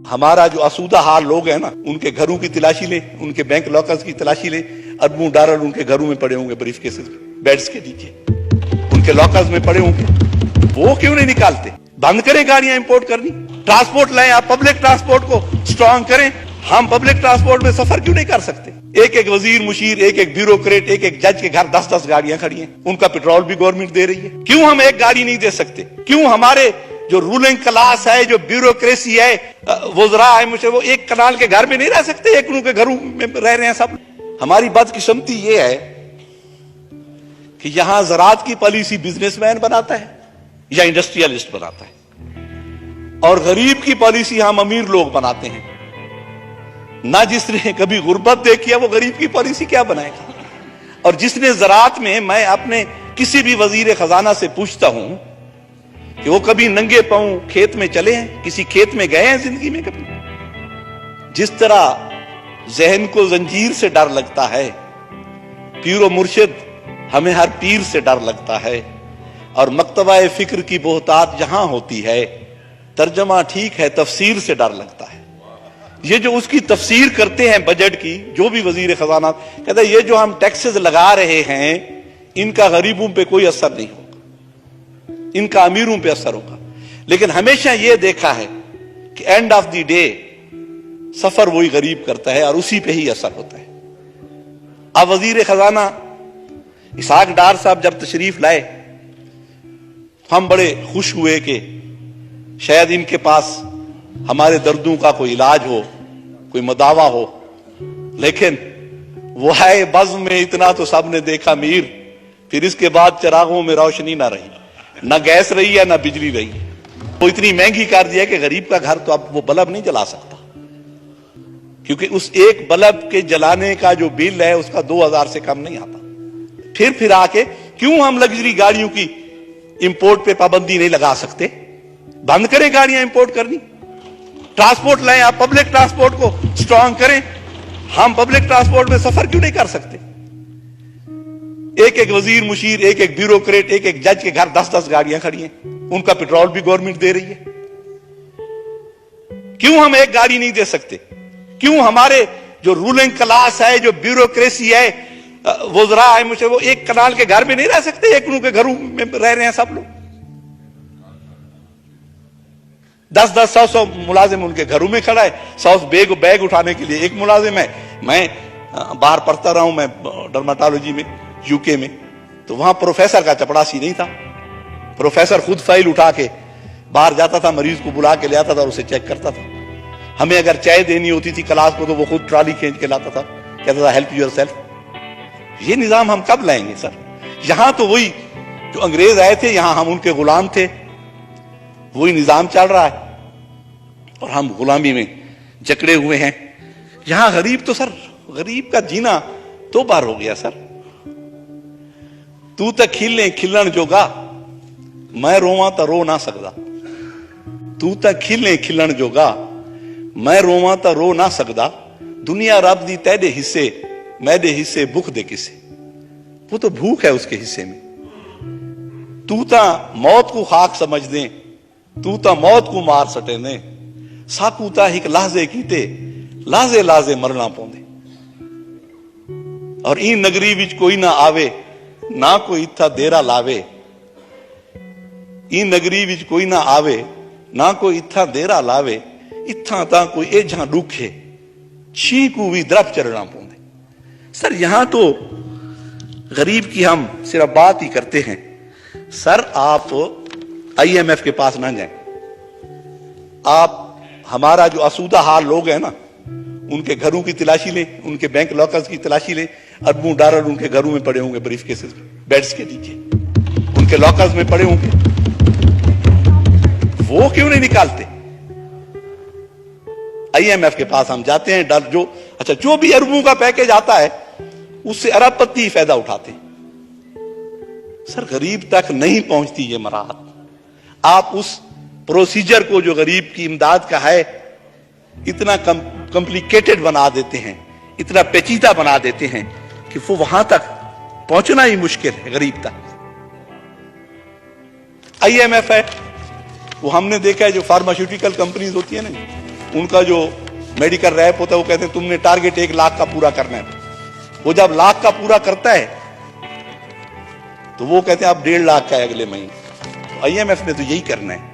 हमारा जो आसूदा हाल लोग हैं ना, उनके घरों की तलाशी ले, उनके बैंक लॉकर्स की तलाशी ले, अरबों डॉलर उनके घरों में पड़े होंगे, ब्रीफ केसेस में, बेड्स के नीचे उनके लॉकर्स में पड़े होंगे। वो क्यों नहीं निकालते? बंद करें गाड़ियां इंपोर्ट करनी, ट्रांसपोर्ट लाएं, आप पब्लिक ट्रांसपोर्ट को स्ट्रांग करें। हम पब्लिक ट्रांसपोर्ट में सफर क्यों नहीं कर सकते? एक एक वजीर मुशीर, एक एक ब्यूरोक्रेट, एक एक जज के घर 10-10 गाड़ियां खड़ी हैं, उनका पेट्रोल भी गवर्नमेंट दे रही है। क्यों हम एक गाड़ी नहीं दे सकते? क्यों हमारे जो रूलिंग क्लास है, जो ब्यूरोक्रेसी है, वज़रा है, मुझे वो एक कनाल के घर में नहीं रह सकते, एक उनके घरों में रह रहे हैं सब। हमारी बदकिस्मती ये है कि यहां ज़राअत की पॉलिसी बिजनेसमैन बनाता है या इंडस्ट्रियलिस्ट बनाता है, और गरीब की पॉलिसी हम अमीर लोग बनाते हैं। ना जिसने कभी गुर्बत देखी है वो गरीब की पॉलिसी क्या बनाएगा? और जिसने ज़राअत में, मैं अपने किसी भी वजीर खजाना से पूछता हूं कि वो कभी नंगे पांव खेत में चले हैं, किसी खेत में गए हैं जिंदगी में कभी? जिस तरह जहन को जंजीर से डर लगता है, पीरो मुर्शिद हमें हर पीर से डर लगता है, और मकतबा फिक्र की बोहतात जहां होती है, तर्जमा ठीक है तफसीर से डर लगता है। ये जो उसकी तफसीर करते हैं बजट की, जो भी वजीर खजाना कहता है ये जो हम टैक्सेस लगा रहे हैं इनका गरीबों पे कोई असर नहीं होगा, इनका अमीरों पे असर होगा। लेकिन हमेशा यह देखा है कि एंड ऑफ द डे सफर वही गरीब करता है और उसी पे ही असर होता है। अब वजीर खजाना इसहाक डार साहब जब तशरीफ लाए, हम बड़े खुश हुए कि शायद इनके पास हमारे दर्दों का कोई इलाज हो, कोई मदावा हो। लेकिन वो है बज़्म में इतना तो सबने देखा मीर, फिर इसके बाद चिरागों में रोशनी ना रही, ना गैस रही है ना बिजली रही है। वो इतनी महंगी कर दिया कि गरीब का घर तो अब वो बल्ब नहीं जला सकता, क्योंकि उस एक बल्ब के जलाने का जो बिल है उसका 2000 से कम नहीं आता। फिर आके क्यों हम लग्जरी गाड़ियों की इंपोर्ट पे पाबंदी नहीं लगा सकते? बंद करें गाड़ियां इंपोर्ट करनी, ट्रांसपोर्ट लाएं, आप पब्लिक ट्रांसपोर्ट को स्ट्रांग करें। हम पब्लिक ट्रांसपोर्ट में सफर क्यों नहीं कर सकते? एक एक वजीर मुशीर, एक एक ब्यूरोक्रेट, एक एक जज के घर 10-10 गाड़ियां खड़ी हैं, उनका पेट्रोल भी गवर्नमेंट दे रही है। क्यों हम एक गाड़ी नहीं दे सकते? क्यों हमारे जो रूलिंग क्लास है, जो ब्यूरोक्रेसी है, वज़रा है, मुझे वो एक कनाल के घर में नहीं रह सकते, एक उनके घरों में रह रहे हैं सब लोग। 10-10, 100-100 मुलाजिम उनके घरों में खड़ा है। 100 बैग उठाने के लिए एक मुलाजिम है। मैं बाहर पढ़ता रहा हूं, मैं डर्माटोलॉजी में यूके में, तो वहां प्रोफेसर का चपड़ासी नहीं था। प्रोफेसर खुद फाइल उठा के बाहर जाता था, मरीज को बुला के ले आता था और उसे चेक करता था। हमें अगर चाय देनी होती थी क्लास को तो वो खुद ट्रॉली खींच के लाता था, कहता था हेल्प यूर सेल्फ। ये निजाम हम कब लाएंगे सर? यहां तो वही जो अंग्रेज आए थे, यहां हम उनके गुलाम थे, वही निजाम चल रहा है और हम गुलामी में जकड़े हुए हैं। यहां गरीब तो सर, गरीब का जीना तो बार हो गया सर। तू तो खिले खिलन जोगा, मैं रोवां तो रो ना सकदा। तू तो खिले खिलन जोगा, मैं रोवां तो रो ना सकदा। दुनिया रब दी तेरे हिस्से, मैदे हिस्से भूख दे किसे। वो तो भूख है उसके हिस्से में। तू तो मौत को खाक समझ दे, तू तो मौत को मार सटे ने। साकू ता एक लाजे कीते, लाजे लाजे मरना पौंदे। और ई नगरी विच कोई ना आवे, ना कोई इत्था देरा लावे। ई नगरी विच कोई ना आवे, ना कोई इत्था देरा लावे। इत्था ता कोई एझा दुखे, छी को भी द्रफ चढ़ना पौंदे। सर यहां तो गरीब की हम सिर्फ बात ही करते हैं। सर आप IMF के पास ना जाएं। आप हमारा जो आसूदा हाल लोग हैं ना, उनके घरों की तलाशी लें, उनके बैंक लॉकर्स की तलाशी लें। अरबों डॉलर उनके घरों में पड़े होंगे, ब्रीफ केसेस में, बेड्स के नीचे उनके लॉकर्स में पड़े होंगे। वो क्यों नहीं निकालते? IMF के पास हम जाते हैं, डर जो अच्छा जो भी अरबों का पैकेज आता है उससे अरबपति फायदा उठाते। सर गरीब तक नहीं पहुंचती ये मराहत। आप उस प्रोसीजर को जो गरीब की इमदाद का है इतना कॉम्प्लिकेटेड बना देते हैं, इतना पेचीदा बना देते हैं कि वो वहां तक पहुंचना ही मुश्किल है गरीब तक। IMF है, वो हमने देखा है जो फार्मास्यूटिकल कंपनीज होती है ना, उनका जो मेडिकल रैप होता है वो कहते हैं तुमने टारगेट 1 लाख का पूरा करना है। वो जब लाख का पूरा करता है तो वो कहते हैं आप 1.5 लाख का है अगले महीने। IMF ने तो यही करना है।